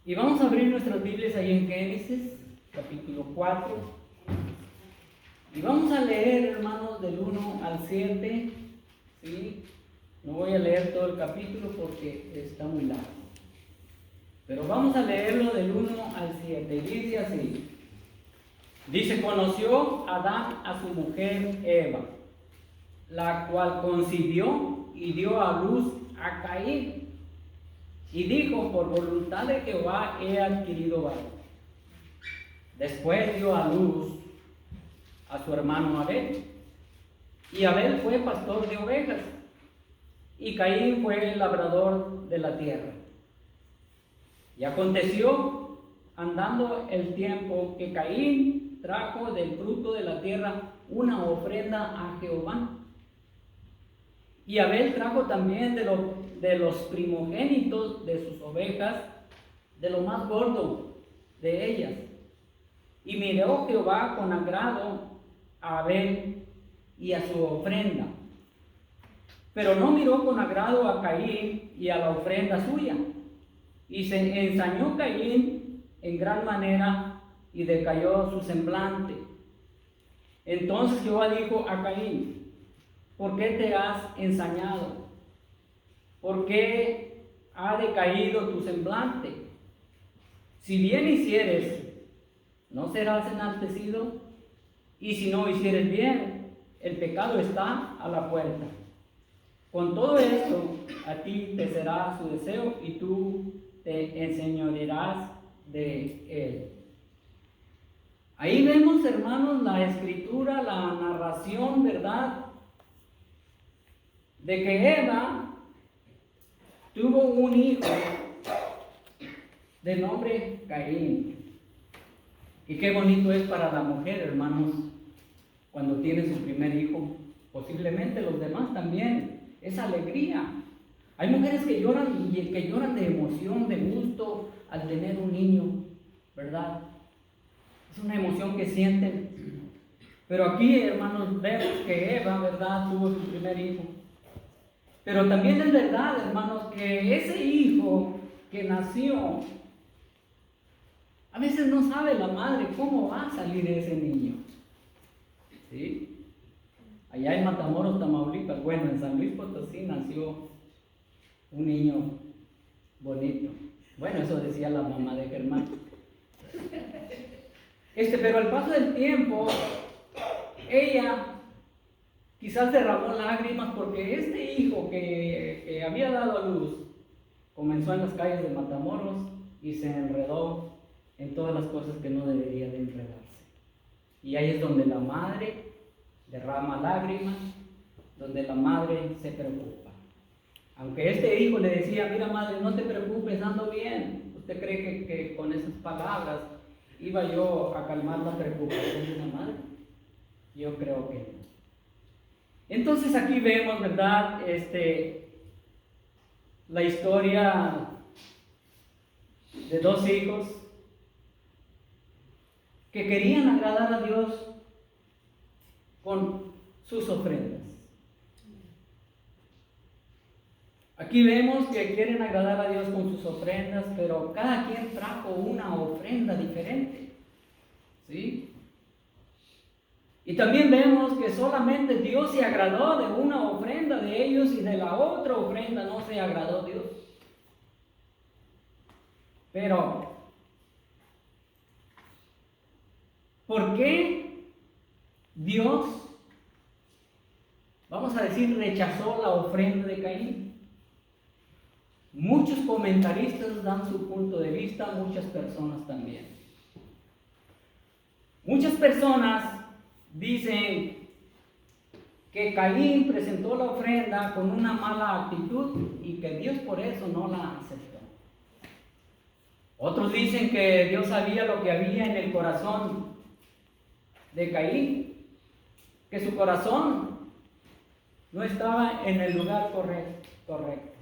Y vamos a abrir nuestras Biblias ahí en Génesis, capítulo 4. Y vamos a leer, hermanos, del 1 al 7. ¿Sí? No voy a leer todo el capítulo porque está muy largo. Pero vamos a leerlo del 1 al 7. Y dice así. Dice: conoció Adán a su mujer Eva, la cual concibió y dio a luz a Caín. Y dijo: por voluntad de Jehová he adquirido varón. Después dio a luz a su hermano Abel. Y Abel fue pastor de ovejas, y Caín fue labrador de la tierra. Y aconteció, andando el tiempo, que Caín trajo del fruto de la tierra una ofrenda a Jehová. Y Abel trajo también de los primogénitos de sus ovejas, de lo más gordo de ellas. Y miró Jehová con agrado a Abel y a su ofrenda, pero no miró con agrado a Caín y a la ofrenda suya. Y se ensañó Caín en gran manera y decayó su semblante. Entonces Jehová dijo a Caín: ¿por qué te has ensañado? ¿Por qué ha decaído tu semblante? Si bien hicieres, ¿no serás enaltecido? Y si no hicieres bien, el pecado está a la puerta. Con todo esto, a ti te será su deseo y tú te enseñorearás de él. Ahí vemos, hermanos, la escritura, la narración, ¿verdad?, de que Eva tuvo un hijo de nombre Caín. Y qué bonito es para la mujer, hermanos, cuando tiene su primer hijo. Posiblemente los demás también. Es alegría. Hay mujeres que lloran de emoción, de gusto al tener un niño, ¿verdad? Es una emoción que sienten. Pero aquí, hermanos, vemos que Eva, ¿verdad?, tuvo su primer hijo. Pero también es verdad, hermanos, que ese hijo que nació, a veces no sabe la madre cómo va a salir ese niño. ¿Sí? Allá en Matamoros, Tamaulipas, bueno, en San Luis Potosí nació un niño bonito. Bueno, eso decía la mamá de Germán. Pero al paso del tiempo, ella quizás derramó lágrimas porque este hijo que había dado a luz comenzó en las calles de Matamoros y se enredó en todas las cosas que no debería de enredarse. Y ahí es donde la madre derrama lágrimas, donde la madre se preocupa. Aunque este hijo le decía: mira madre, no te preocupes, ando bien. ¿Usted cree que con esas palabras iba yo a calmar la preocupación de una madre? Yo creo que no. Entonces aquí vemos, ¿verdad?, la historia de dos hijos que querían agradar a Dios con sus ofrendas. Aquí vemos que quieren agradar a Dios con sus ofrendas, pero cada quien trajo una ofrenda diferente. ¿Sí? Y también vemos que solamente Dios se agradó de una ofrenda de ellos y de la otra ofrenda no se agradó Dios. Pero, ¿por qué Dios, vamos a decir, rechazó la ofrenda de Caín? Muchos comentaristas dan su punto de vista, muchas personas también. Muchas personas dicen que Caín presentó la ofrenda con una mala actitud y que Dios por eso no la aceptó. Otros dicen que Dios sabía lo que había en el corazón de Caín, que su corazón no estaba en el lugar correcto.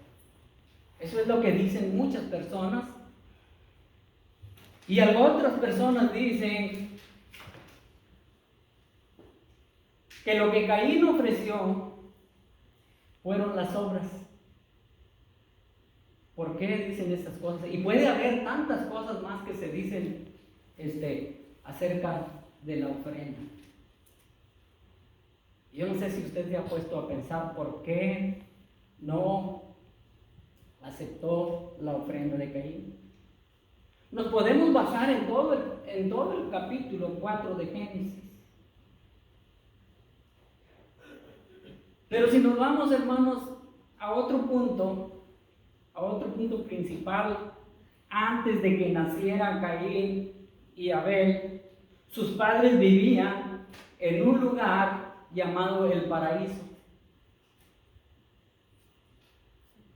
Eso es lo que dicen muchas personas. Y otras personas dicen que lo que Caín ofreció fueron las obras. ¿Por qué dicen estas cosas? Y puede haber tantas cosas más que se dicen acerca de la ofrenda. Yo no sé si usted se ha puesto a pensar por qué no aceptó la ofrenda de Caín. Nos podemos basar en todo el capítulo 4 de Génesis. Pero si nos vamos, hermanos, a otro punto principal, antes de que nacieran Caín y Abel, sus padres vivían en un lugar llamado el paraíso.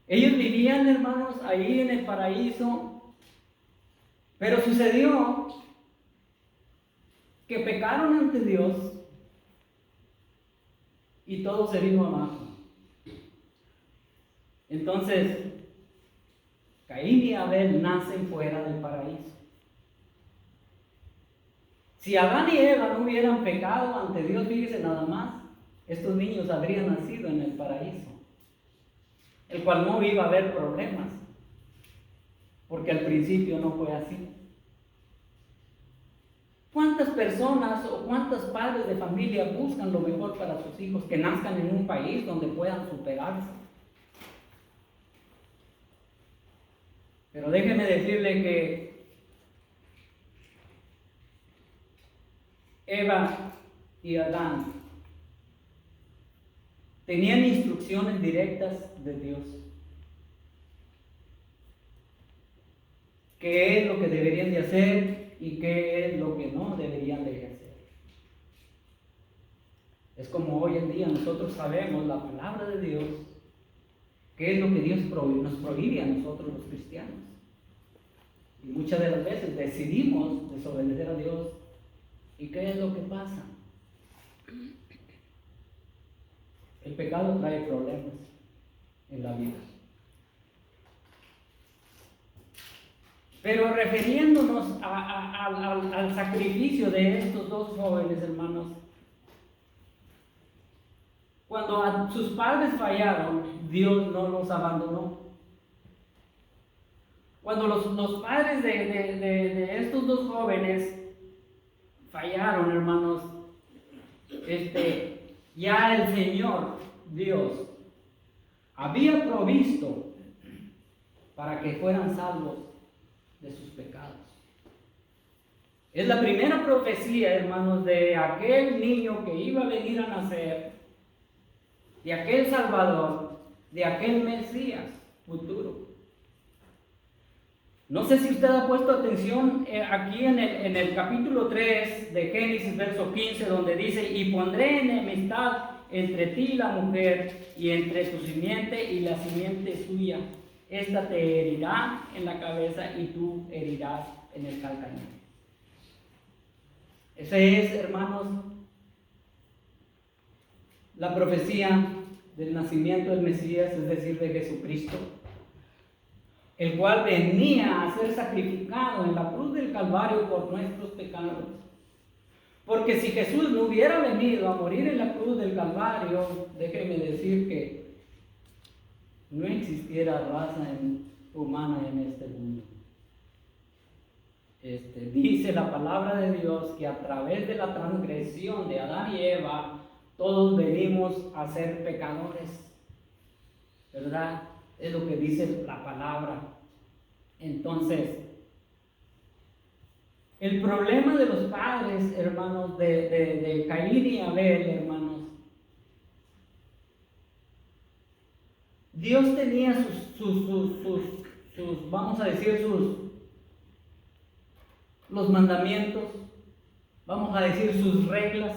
Ellos vivían, hermanos, ahí en el paraíso, pero sucedió que pecaron ante Dios y todo se vino abajo. Entonces, Caín y Abel nacen fuera del paraíso. Si Adán y Eva no hubieran pecado ante Dios, fíjese nada más, estos niños habrían nacido en el paraíso, el cual no iba a haber problemas, porque al principio no fue así. ¿Cuántas personas o cuántos padres de familia buscan lo mejor para sus hijos, que nazcan en un país donde puedan superarse? Pero déjeme decirle que Eva y Adán tenían instrucciones directas de Dios. ¿Qué es lo que deberían de hacer y qué es lo que no deberían de hacer? Es como hoy en día nosotros sabemos la palabra de Dios, qué es lo que Dios nos prohíbe a nosotros los cristianos. Y muchas de las veces decidimos desobedecer a Dios. ¿Y qué es lo que pasa? El pecado trae problemas en la vida. Pero refiriéndonos al sacrificio de estos dos jóvenes hermanos, cuando a sus padres fallaron, Dios no los abandonó. Cuando los padres de estos dos jóvenes fallaron, hermanos, ya el Señor Dios había provisto para que fueran salvos de sus pecados. Es la primera profecía, hermanos, de aquel niño que iba a venir a nacer, de aquel Salvador, de aquel Mesías futuro. No sé si usted ha puesto atención aquí en el capítulo 3 de Génesis, verso 15, donde dice: y pondré enemistad entre ti y la mujer, y entre tu simiente y la simiente suya. Esta te herirá en la cabeza y tú herirás en el calcañar. Esa es, hermanos, la profecía del nacimiento del Mesías, es decir, de Jesucristo, el cual venía a ser sacrificado en la cruz del Calvario por nuestros pecados. Porque si Jesús no hubiera venido a morir en la cruz del Calvario, déjeme decir que no existiera raza humana en este mundo. Dice la palabra de Dios que a través de la transgresión de Adán y Eva, todos venimos a ser pecadores, ¿verdad? Es lo que dice la palabra. Entonces, el problema de los padres, hermanos, de Caín y Abel, hermanos, Dios tenía sus vamos a decir, los mandamientos, vamos a decir, sus reglas.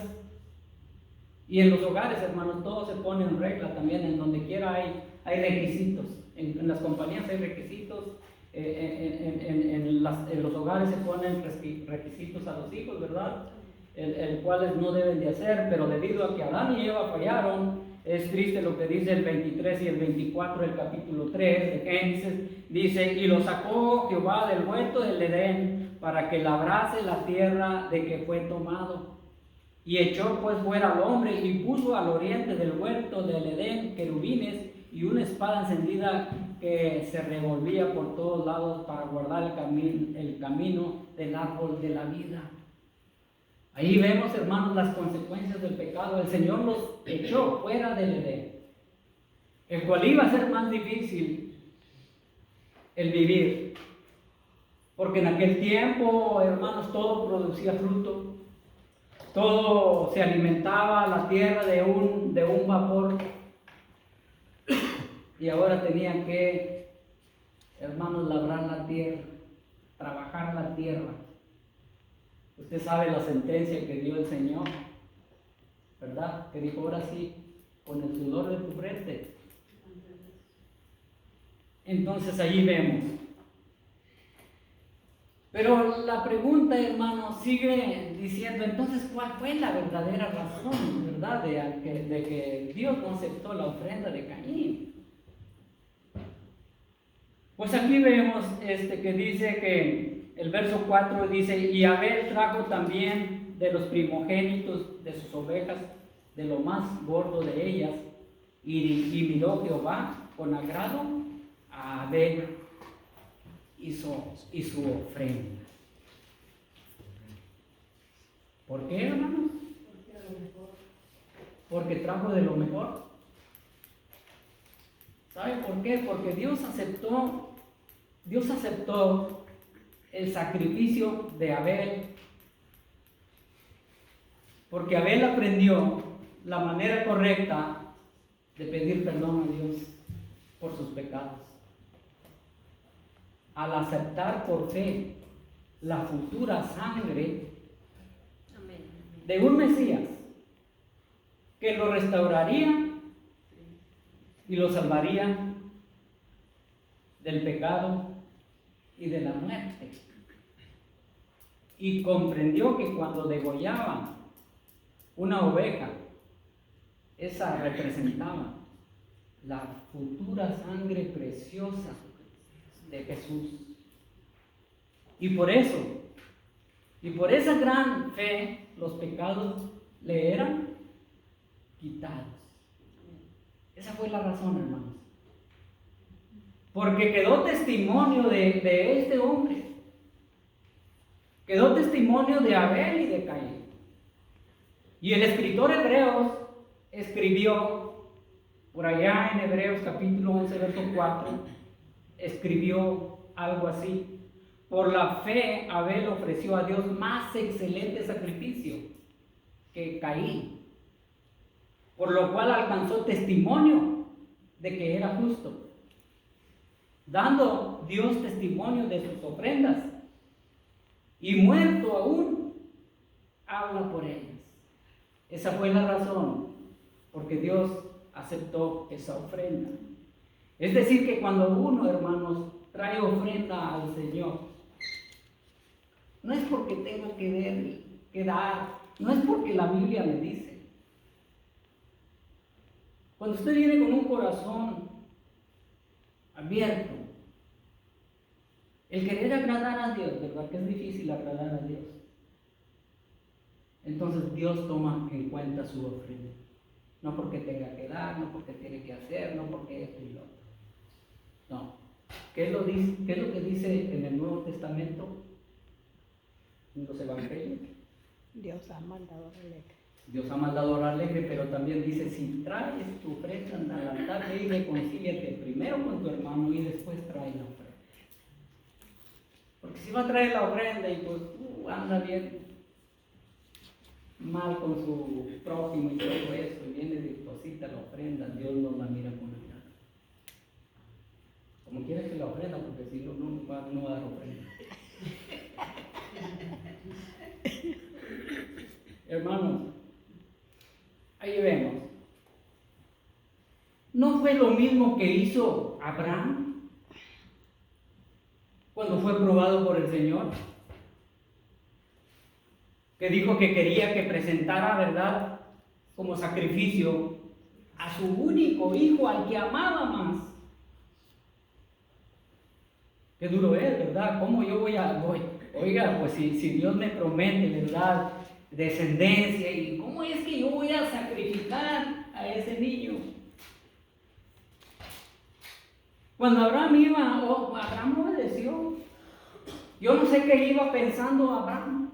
Y en los hogares, hermanos, todo se pone en regla también. En donde quiera hay requisitos. En las compañías hay requisitos. En los hogares se ponen requisitos a los hijos, ¿verdad? El cuales no deben de hacer. Pero debido a que Adán y Eva fallaron, es triste lo que dice el 23 y el 24 del capítulo 3 de Génesis. Dice: y lo sacó Jehová del huerto del Edén para que labrase la tierra de que fue tomado. Y echó pues fuera al hombre y puso al oriente del huerto del Edén querubines y una espada encendida que se revolvía por todos lados para guardar el camino del árbol de la vida. Ahí vemos, hermanos, las consecuencias del pecado. El Señor los echó fuera del Edén, el cual iba a ser más difícil el vivir. Porque en aquel tiempo, hermanos, todo producía fruto, todo se alimentaba, la tierra de un vapor. Y ahora tenían que, hermanos, labrar la tierra, trabajar la tierra. Usted sabe la sentencia que dio el Señor, ¿verdad? Que dijo, ahora sí, con el sudor de tu frente. Entonces allí vemos. Pero la pregunta, hermano, sigue diciendo, entonces, ¿cuál fue la verdadera razón, verdad, de que Dios no aceptó la ofrenda de Caín? Pues aquí vemos que dice que el verso 4 dice, y Abel trajo también de los primogénitos de sus ovejas, de lo más gordo de ellas, y miró Jehová con agrado a Abel y su ofrenda. ¿Por qué, hermanos? Porque trajo de lo mejor. ¿Sabe por qué? Porque Dios aceptó el sacrificio de Abel. Porque Abel aprendió la manera correcta de pedir perdón a Dios por sus pecados. Al aceptar por fe la futura sangre de un Mesías que lo restauraría y lo salvaría del pecado y de la muerte. Y comprendió que cuando degollaban una oveja, esa representaba la futura sangre preciosa de Jesús. Y por esa gran fe, los pecados le eran quitados. Esa fue la razón, hermanos. Porque quedó testimonio de este hombre. Quedó testimonio de Abel y de Caín. Y el escritor Hebreos escribió, por allá en Hebreos capítulo 11, verso 4, escribió algo así. Por la fe Abel ofreció a Dios más excelente sacrificio que Caín, por lo cual alcanzó testimonio de que era justo, dando Dios testimonio de sus ofrendas, y muerto aún, habla por ellas. Esa fue la razón, porque Dios aceptó esa ofrenda. Es decir, que cuando uno, hermanos, trae ofrenda al Señor, no es porque tenga que dar, no es porque la Biblia me dice. Cuando usted viene con un corazón abierto, el querer agradar a Dios, ¿verdad? Que es difícil agradar a Dios. Entonces Dios toma en cuenta su ofrenda. No porque tenga que dar, no porque tiene que hacer, no porque esto y lo otro. No. ¿Qué es lo que dice en el Nuevo Testamento? En los Evangelios. Dios ama al dador alegre. Dios ama al dador alegre, pero también dice, si traes tu ofrenda al altar, ve y reconcíliate primero con tu hermano y después trae la ofrenda. Porque si va a traer la ofrenda y pues anda bien mal con su prójimo y todo eso, y viene y deposita la ofrenda, Dios no la mira con la cara. Como quiere que la ofrenda, porque si no, no va a dar ofrenda. Hermanos, ahí vemos. ¿No fue lo mismo que hizo Abraham cuando fue probado por el Señor? Que dijo que quería que presentara, ¿verdad?, como sacrificio a su único hijo, al que amaba más. Qué duro es, ¿verdad? ¿Cómo yo oiga, pues si Dios me promete, ¿verdad?, descendencia, ¿y cómo es que yo voy a sacrificar a ese niño? Cuando Abraham iba, Abraham obedeció. Yo no sé qué iba pensando Abraham.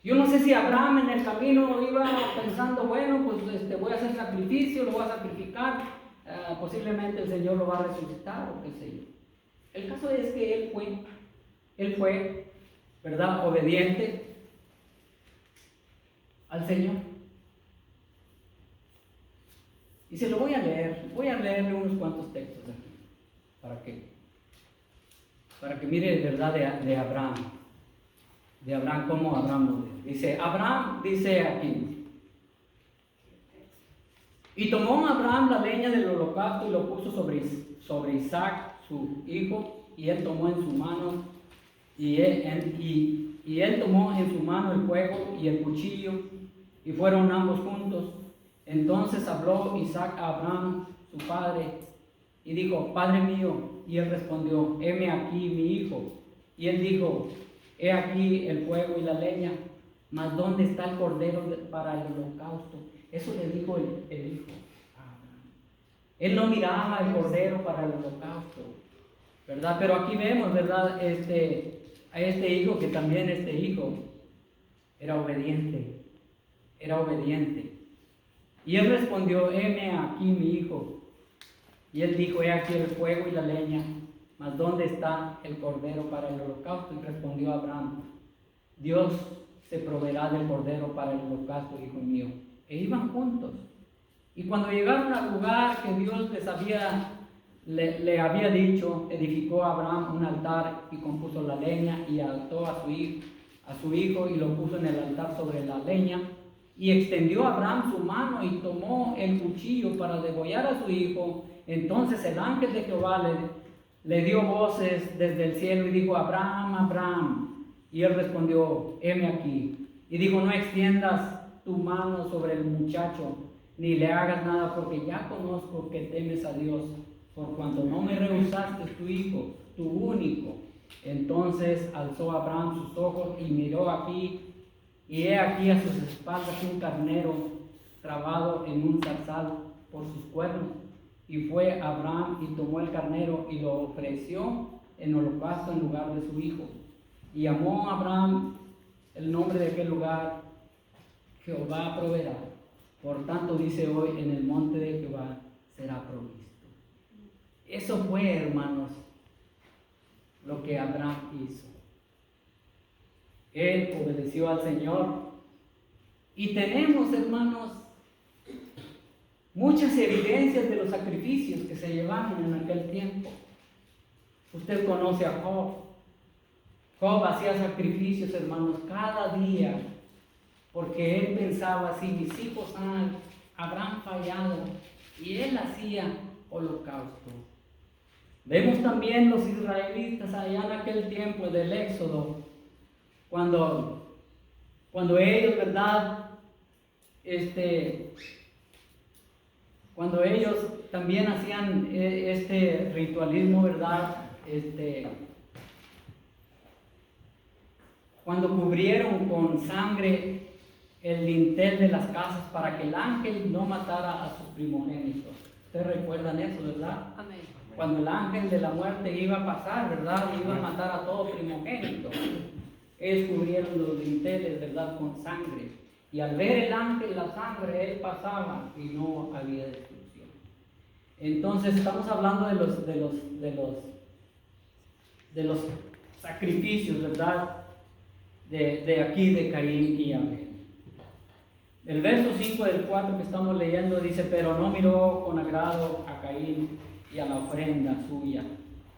Yo no sé si Abraham en el camino iba pensando, bueno, pues voy a hacer sacrificio, lo voy a sacrificar, posiblemente el Señor lo va a resucitar o qué sé yo. El caso es que él fue, ¿verdad?, obediente al Señor. Y se lo voy a leerle unos cuantos textos aquí, para que mire de verdad de Abraham, cómo Abraham lo dice. Abraham dice aquí, y tomó Abraham la leña del holocausto y lo puso sobre Isaac, su hijo, y él tomó en su mano, y él tomó en su mano el fuego y el cuchillo, y fueron ambos juntos. Entonces habló Isaac a Abraham, su padre, y dijo, Padre mío. Y él respondió, heme aquí mi hijo. Y él dijo, he aquí el fuego y la leña, mas ¿dónde está el cordero para el holocausto? Eso le dijo el hijo a Abraham. Él no miraba el cordero para el holocausto, ¿verdad? Pero aquí vemos, ¿verdad? A este hijo, que también este hijo era obediente. Y él respondió, heme aquí mi hijo. Y él dijo, he aquí el fuego y la leña, mas ¿dónde está el cordero para el holocausto? Y respondió Abraham, Dios se proveerá del cordero para el holocausto, hijo mío. E iban juntos. Y cuando llegaron al lugar que Dios le había dicho, edificó a Abraham un altar y compuso la leña y ató a su hijo y lo puso en el altar sobre la leña. Y extendió Abraham su mano y tomó el cuchillo para degollar a su hijo. Entonces el ángel de Jehová le dio voces desde el cielo y dijo, Abraham, Abraham. Y él respondió, heme aquí. Y dijo, no extiendas tu mano sobre el muchacho, ni le hagas nada, porque ya conozco que temes a Dios, por cuanto no me rehusaste tu hijo, tu único. Entonces alzó Abraham sus ojos y miró aquí, y he aquí a sus espaldas un carnero trabado en un zarzal por sus cuernos. Y fue Abraham y tomó el carnero y lo ofreció en holocausto en lugar de su hijo. Y llamó a Abraham el nombre de aquel lugar, Jehová proveerá. Por tanto dice hoy, en el monte de Jehová será provisto. Eso fue, hermanos, lo que Abraham hizo. Él obedeció al Señor. Y tenemos, hermanos, muchas evidencias de los sacrificios que se llevaron en aquel tiempo. Usted conoce a Job. Job hacía sacrificios, hermanos, cada día, porque él pensaba, si mis hijos habrán fallado, y él hacía holocausto. Vemos también los israelitas allá en aquel tiempo del Éxodo, cuando ellos, ¿verdad? Cuando ellos también hacían este ritualismo, ¿verdad? Cuando cubrieron con sangre el dintel de las casas para que el ángel no matara a sus primogénitos. ¿Ustedes recuerdan eso, verdad? Amén. Cuando el ángel de la muerte iba a pasar, ¿verdad? Iba a matar a todo primogénito. Ellos cubrieron los dinteles, ¿verdad?, con sangre. Y al ver el ángel, la sangre, él pasaba y no había destrucción. Entonces estamos hablando de los sacrificios, ¿verdad?, de aquí de Caín y Abel. El verso 5 del 4 que estamos leyendo dice, pero no miró con agrado a Caín y a la ofrenda suya.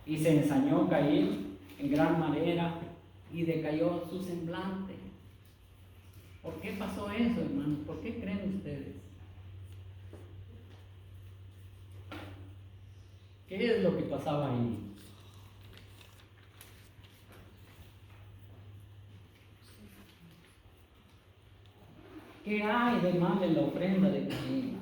Y se ensañó Caín en gran manera y decayó su semblante. ¿Por qué pasó eso, hermanos? ¿Por qué creen ustedes? ¿Qué es lo que pasaba ahí? ¿Qué hay de mal en la ofrenda de Caín?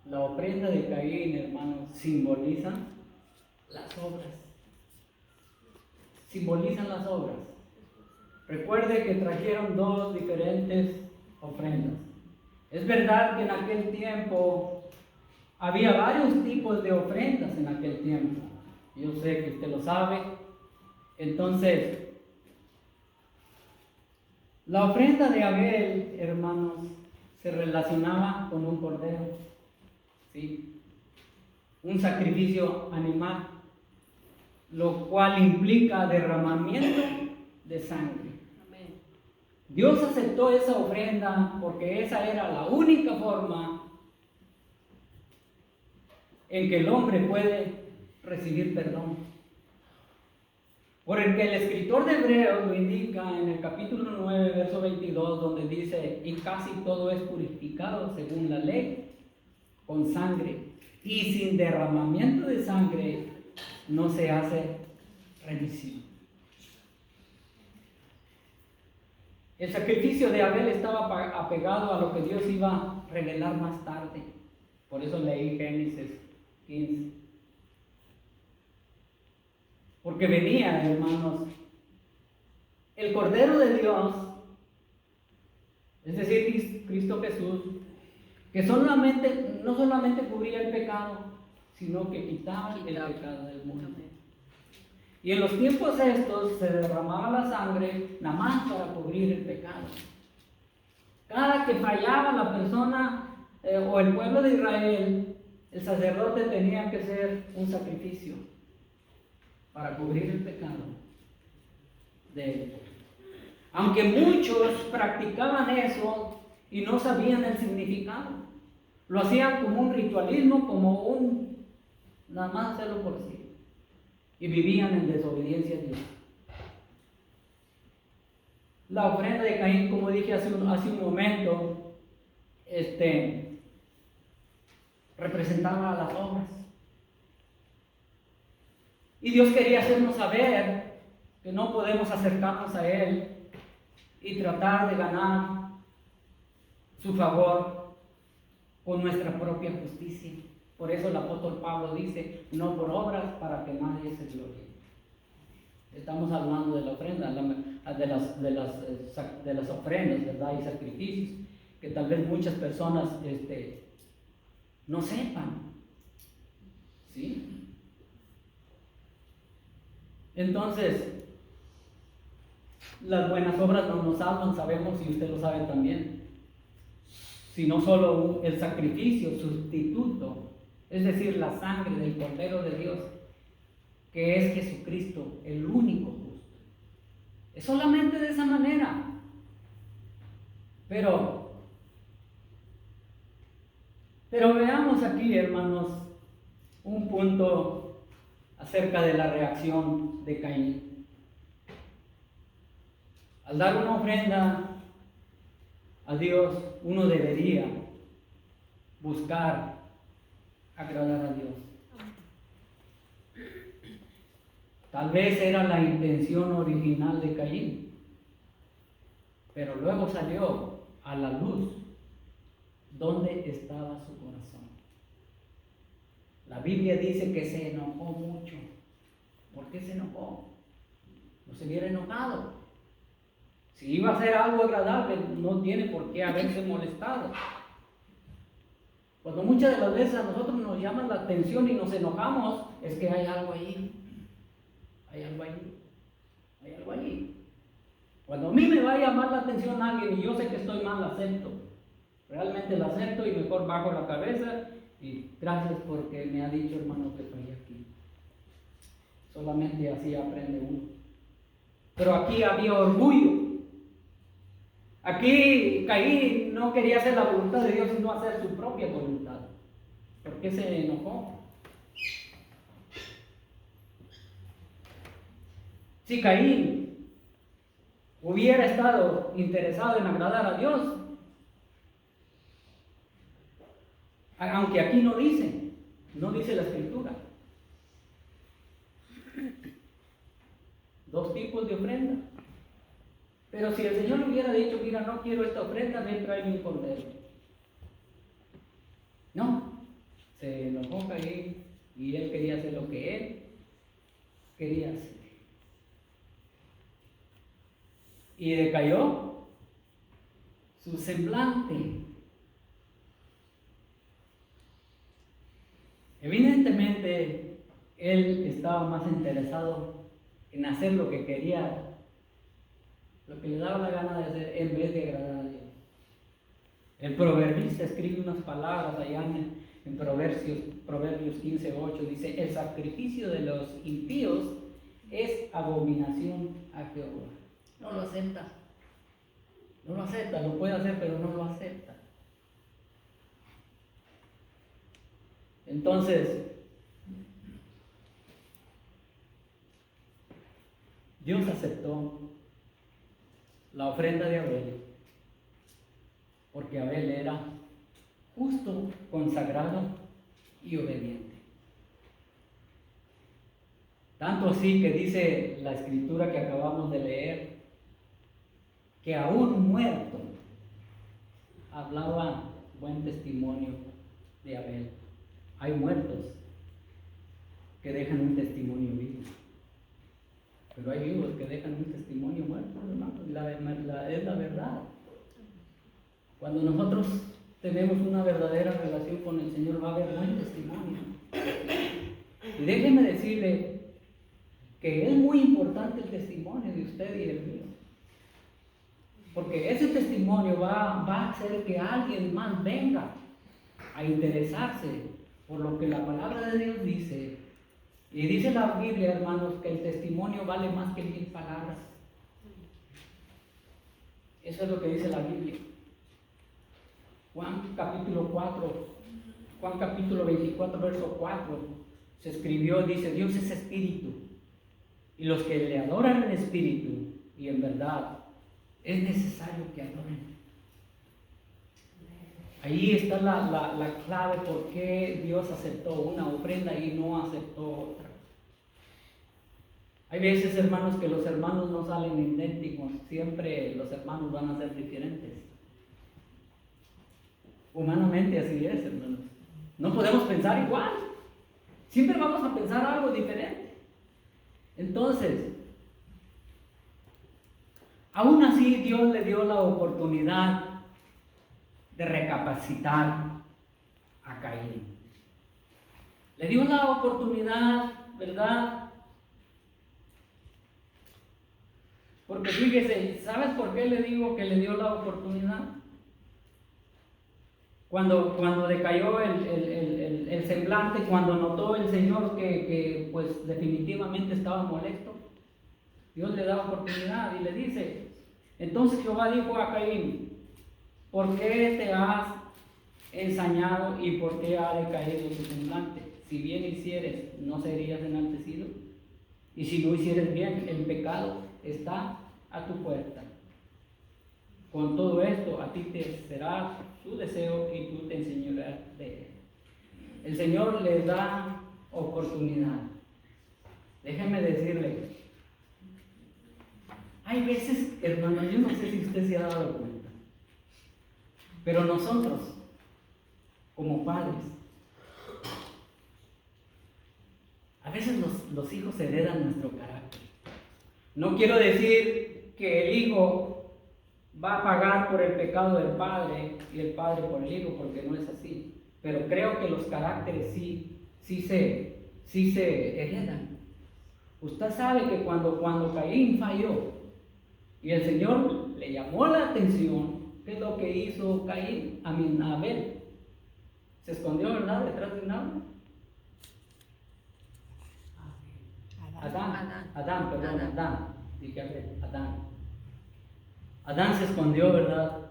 La ofrenda de Caín, hermanos, simboliza las obras. simbolizan las obras. Recuerde que trajeron dos diferentes ofrendas. Es verdad que en aquel tiempo había varios tipos de ofrendas en aquel tiempo. Yo sé que usted lo sabe. Entonces, la ofrenda de Abel, hermanos, se relacionaba con un cordero, ¿sí? Un sacrificio animal, lo cual implica derramamiento de sangre. Dios aceptó esa ofrenda porque esa era la única forma en que el hombre puede recibir perdón. Por el que el escritor de Hebreos lo indica en el capítulo 9, verso 22, donde dice: y casi todo es purificado según la ley, con sangre, y sin derramamiento de sangre no se hace remisión. El sacrificio de Abel estaba apegado a lo que Dios iba a revelar más tarde. Por eso leí Génesis 15. Porque venía, hermanos, el Cordero de Dios, es decir, Cristo Jesús, que no solamente cubría el pecado, sino que quitaba el pecado del mundo. Y en los tiempos estos se derramaba la sangre nada más para cubrir el pecado. Cada que fallaba la persona o el pueblo de Israel, el sacerdote tenía que hacer un sacrificio para cubrir el pecado de él. Aunque muchos practicaban eso y no sabían el significado, lo hacían como un ritualismo, nada más hacerlo por sí. Y vivían en desobediencia a Dios. La ofrenda de Caín, como dije hace un momento, representaba a las obras. Y Dios quería hacernos saber que no podemos acercarnos a Él y tratar de ganar su favor con nuestra propia justicia. Por eso el apóstol Pablo dice: no por obras, para que nadie se gloríe. Estamos hablando de la ofrenda, de las ofrendas, ¿verdad? Y sacrificios, que tal vez muchas personas no sepan. ¿Sí? Entonces, las buenas obras no nos salvan, sabemos, y usted lo sabe también, sino solo el sacrificio sustituto, es decir, la sangre del Cordero de Dios, que es Jesucristo, el único justo. Es solamente de esa manera. Pero veamos aquí, hermanos, un punto acerca de la reacción de Caín. Al dar una ofrenda a Dios, uno debería buscar agradar a Dios. Tal vez era la intención original de Caín, pero luego salió a la luz dónde estaba su corazón. La Biblia dice que se enojó mucho. ¿Por qué se enojó? No se hubiera enojado. Si iba a hacer algo agradable, no tiene por qué haberse molestado. Cuando muchas de las veces a nosotros nos llama la atención y nos enojamos, es que hay algo ahí. Hay algo ahí. Hay algo ahí. Cuando a mí me va a llamar la atención alguien y yo sé que estoy mal, la acepto. Realmente la acepto y mejor bajo la cabeza y gracias porque me ha dicho, hermano, que estoy aquí. Solamente así aprende uno. Pero aquí había orgullo. Aquí Caín no quería hacer la voluntad de Dios, sino hacer su propia voluntad. ¿Por qué se enojó? Si Caín hubiera estado interesado en agradar a Dios, aunque aquí no dice la escritura, dos tipos de ofrenda. Pero si el Señor le hubiera dicho: mira, no quiero esta ofrenda, ven, tráeme un cordero. No, se enojó Caín y él quería hacer lo que él quería hacer. y decayó su semblante. Evidentemente, él estaba más interesado en hacer lo que quería, lo que le daba la gana de hacer, en vez de agradar a Dios. El proverbista escribe unas palabras allá en Proverbios 15:8, dice: el sacrificio de los impíos es abominación a Jehová. No lo acepta. No lo acepta, lo puede hacer, pero no lo acepta. Entonces, Dios aceptó la ofrenda de Abel, porque Abel era justo, consagrado y obediente. Tanto así que dice la escritura que acabamos de leer, que aún muerto hablaba buen testimonio de Abel. Hay muertos que dejan un testimonio vivo, pero hay vivos que dejan un testimonio muerto, hermano. Es la verdad. Cuando nosotros tenemos una verdadera relación con el Señor, va a haber buen testimonio. Y déjeme decirle que es muy importante el testimonio de usted y el mío, porque ese testimonio va a hacer que alguien más venga a interesarse por lo que la palabra de Dios dice. Y dice la Biblia, hermanos, que el testimonio vale más que 1000 palabras. Eso es lo que dice la Biblia. Juan capítulo 24, verso 4, se escribió, dice: Dios es espíritu, y los que le adoran en espíritu y en verdad, es necesario que adoren. Ahí está la clave por qué Dios aceptó una ofrenda y no aceptó otra. Hay veces, hermanos, que los hermanos no salen idénticos, siempre los hermanos van a ser diferentes. Humanamente así es, hermanos. No podemos pensar igual. Siempre vamos a pensar algo diferente. Entonces, aún así Dios le dio la oportunidad de recapacitar a Caín. Le dio la oportunidad, ¿verdad? Porque fíjese, ¿sabes por qué le digo que le dio la oportunidad? Cuando decayó el semblante, cuando notó el Señor que pues definitivamente estaba molesto, Dios le da oportunidad y le dice: entonces Jehová dijo a Caín: ¿por qué te has ensañado y por qué ha decaído tu semblante? Si bien hicieres, ¿no serías enaltecido? Y si no hicieres bien, el pecado está a tu puerta. Con todo esto, a ti te será su deseo y tú te enseñarás de él. El Señor les da oportunidad. Déjeme decirle, hay veces, hermano, yo no sé si usted se ha dado cuenta, pero nosotros, como padres, a veces los hijos heredan nuestro carácter. No quiero decir que el hijo va a pagar por el pecado del padre y el padre por el hijo, porque no es así. Pero creo que los caracteres sí se heredan. Usted sabe que cuando Caín falló y el Señor le llamó la atención, ¿qué es lo que hizo Caín? Abel. Se escondió, ¿verdad?, detrás de un árbol. Adán. Dije Abel, Adán se escondió, ¿verdad?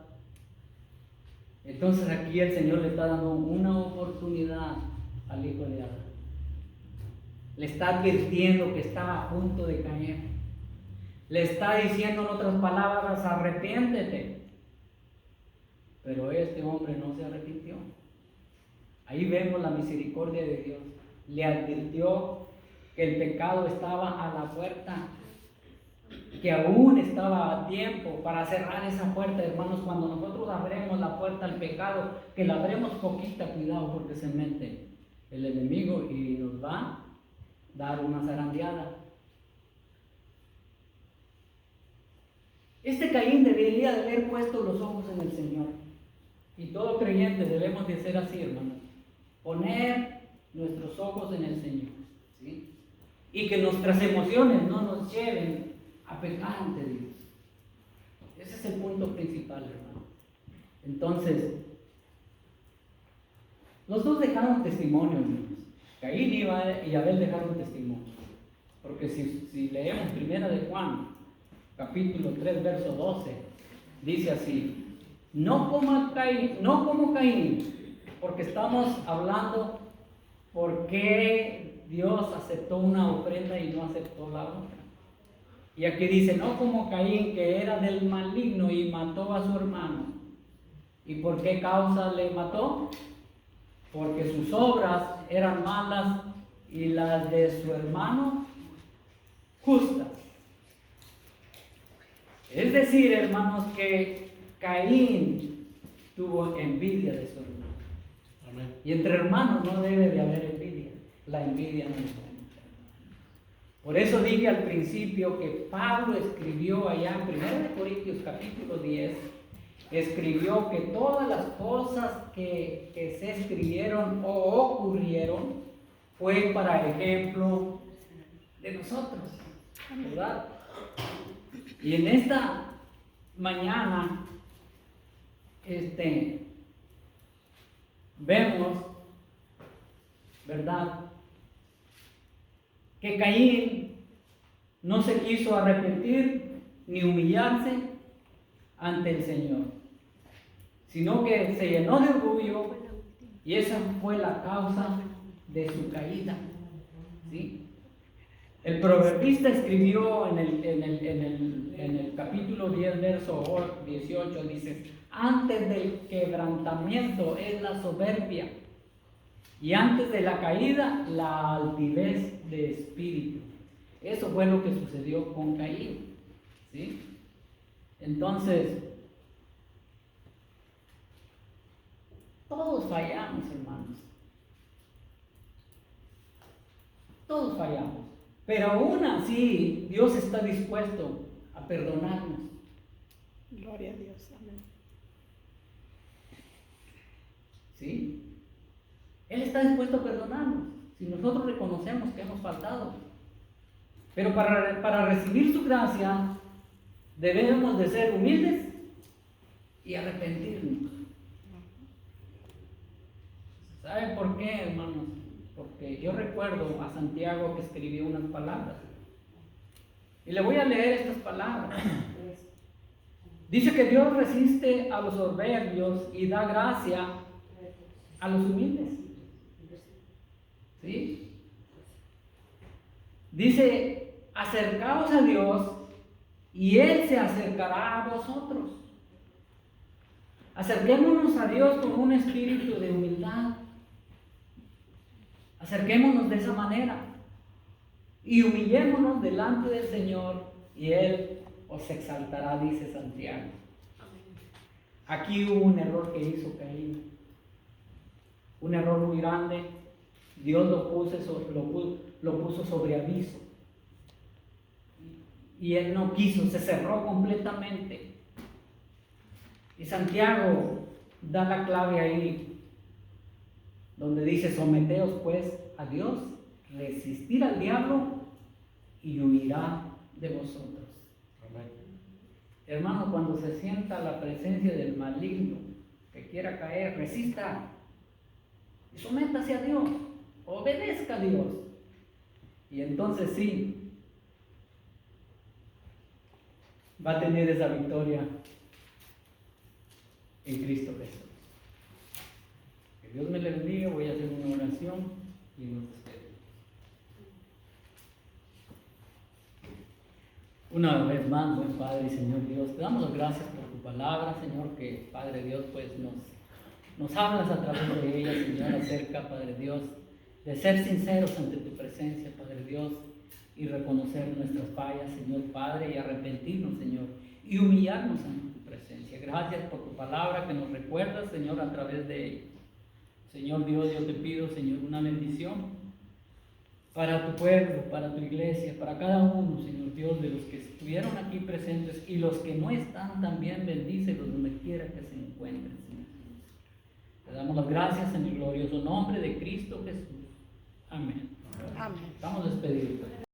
Entonces aquí el Señor le está dando una oportunidad al hijo de Adán. Le está advirtiendo que está a punto de caer. Le está diciendo, en otras palabras, arrepiéntete. Pero este hombre no se arrepintió. Ahí vemos la misericordia de Dios. Le advirtió que el pecado estaba a la puerta, que aún estaba a tiempo para cerrar esa puerta, hermanos. Cuando nosotros abremos la puerta al pecado, que la abremos poquita, cuidado, porque se mete el enemigo y nos va a dar una zarandeada. Este Caín debería de haber puesto los ojos en el Señor. Y todo creyente debemos de ser así, hermanos. Poner nuestros ojos en el Señor. ¿Sí? Y que nuestras emociones no nos lleven a pecar ante Dios. Ese es el punto principal, hermano. Entonces, los dos dejaron testimonio, hermanos. Caín y Abel dejaron testimonio. Porque si leemos 1 de Juan, capítulo 3, verso 12, dice así: no como Caín, porque estamos hablando por qué Dios aceptó una ofrenda y no aceptó la otra. Y aquí dice: no como Caín, que era del maligno y mató a su hermano. ¿Y por qué causa le mató? Porque sus obras eran malas y las de su hermano justas. Es decir, hermanos, que Caín tuvo envidia de su hermano. Amén. Y entre hermanos no debe de haber envidia. La envidia no es buena. Por eso dije al principio que Pablo escribió allá en 1 Corintios capítulo 10, escribió que todas las cosas que se escribieron o ocurrieron fue para ejemplo de nosotros, ¿verdad? Y en esta mañana vemos, ¿verdad?, que Caín no se quiso arrepentir ni humillarse ante el Señor, sino que se llenó de orgullo, y esa fue la causa de su caída. ¿Sí? El proverbista escribió en el capítulo 10, verso 18, dice: antes del quebrantamiento es la soberbia, y antes de la caída la altivez de espíritu. Eso fue lo que sucedió con Caín. ¿Sí? Entonces, todos fallamos, hermanos. Todos fallamos. Pero aún así, Dios está dispuesto a perdonarnos. Gloria a Dios. Amén. ¿Sí? Él está dispuesto a perdonarnos si nosotros reconocemos que hemos faltado. Pero para recibir su gracia debemos de ser humildes y arrepentirnos. ¿Saben por qué, hermanos? Porque yo recuerdo a Santiago que escribió unas palabras. Y le voy a leer estas palabras. Dice que Dios resiste a los soberbios y da gracia a los humildes. ¿Sí? Dice: acercaos a Dios y Él se acercará a vosotros. Acerquémonos a Dios con un espíritu de humildad. Acerquémonos de esa manera y humillémonos delante del Señor y Él os exaltará, dice Santiago. Aquí hubo un error que hizo Caín, un error muy grande. Dios lo puso sobre aviso y él no quiso, se cerró completamente. Y Santiago da la clave ahí, donde dice: someteos pues a Dios, resistir al diablo y huirá de vosotros. Amén. Hermano, cuando se sienta la presencia del maligno que quiera caer, resista y sométase a Dios, obedezca a Dios, y entonces sí va a tener esa victoria en Cristo Jesús. Que Dios me le bendiga. Voy a hacer una oración y nos despedimos. Una vez más, buen Padre y Señor Dios, te damos las gracias por tu palabra, Señor, que Padre Dios, pues nos hablas a través de ella, Señor, acerca, Padre Dios, de ser sinceros ante tu presencia, Padre Dios, y reconocer nuestras fallas, Señor Padre, y arrepentirnos, Señor, y humillarnos ante tu presencia. Gracias por tu palabra que nos recuerda, Señor, a través de ella. Señor Dios, yo te pido, Señor, una bendición para tu pueblo, para tu iglesia, para cada uno, Señor Dios, de los que estuvieron aquí presentes y los que no están también, bendícelos donde quiera que se encuentren, Señor. Te damos las gracias en el glorioso nombre de Cristo Jesús. Amén. Amén. Estamos despedidos.